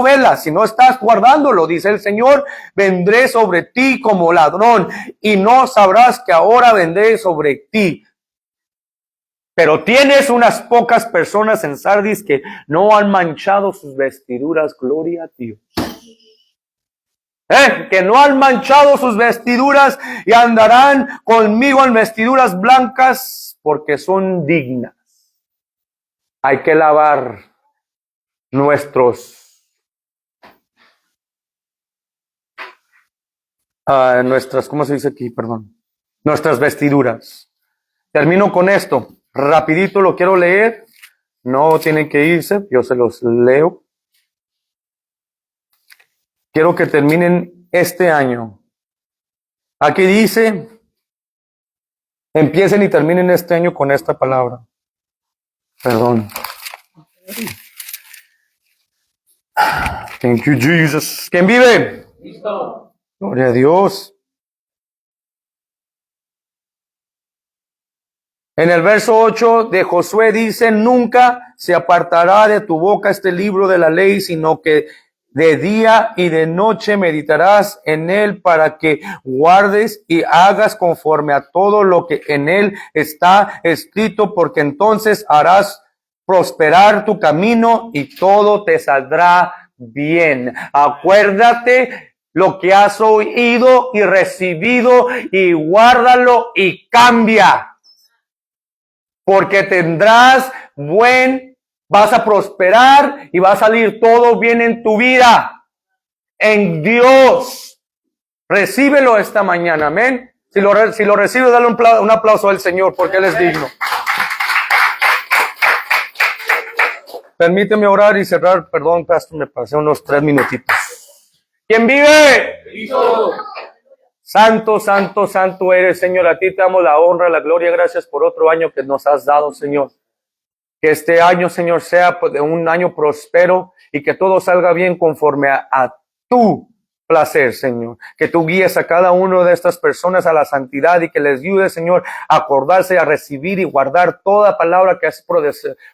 velas, si no estás guardándolo, dice el Señor, vendré sobre ti como ladrón, y no sabrás que ahora vendré sobre ti. Pero tienes unas pocas personas en Sardis que no han manchado sus vestiduras, gloria a Dios. Que no han manchado sus vestiduras y andarán conmigo en vestiduras blancas porque son dignas. Hay que lavar ¿cómo se dice aquí? Perdón. Nuestras vestiduras. Termino con esto. Rapidito lo quiero leer. No tienen que irse, yo se los leo. Quiero que terminen este año. Aquí dice, empiecen y terminen este año con esta palabra. Perdón. Thank you, Jesus. ¿Quién vive? Cristo. Gloria a Dios. En el verso 8 de Josué dice, nunca se apartará de tu boca este libro de la ley, sino que de día y de noche meditarás en él para que guardes y hagas conforme a todo lo que en él está escrito, porque entonces harás prosperar tu camino y todo te saldrá bien. Acuérdate lo que has oído y recibido y guárdalo y cambia. Porque tendrás vas a prosperar y va a salir todo bien en tu vida. En Dios. Recíbelo esta mañana, amén. Si lo recibes, dale un aplauso al Señor porque Él es digno. Permíteme orar y cerrar. Perdón, pastor, me pasé unos 3 minutitos. ¿Quién vive? Cristo. Santo, santo, santo eres, Señor. A ti te damos la honra, la gloria. Gracias por otro año que nos has dado, Señor. Que este año, Señor, sea un año próspero y que todo salga bien conforme a tu placer, Señor. Que tú guíes a cada uno de estas personas a la santidad y que les ayude, Señor, a acordarse, a recibir y guardar toda palabra que has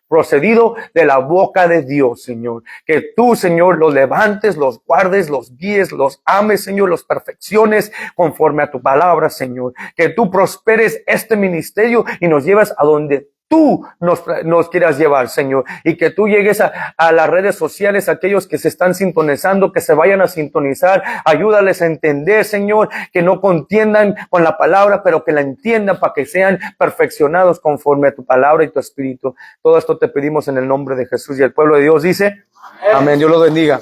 procedido de la boca de Dios, Señor. Que tú, Señor, los levantes, los guardes, los guíes, los ames, Señor, los perfecciones conforme a tu palabra, Señor. Que tú prosperes este ministerio y nos lleves a donde tú nos quieras llevar, Señor, y que tú llegues a las redes sociales, aquellos que se están sintonizando, que se vayan a sintonizar, ayúdales a entender, Señor, que no contiendan con la palabra, pero que la entiendan para que sean perfeccionados conforme a tu palabra y tu espíritu. Todo esto te pedimos en el nombre de Jesús y el pueblo de Dios dice, amén. Dios los bendiga.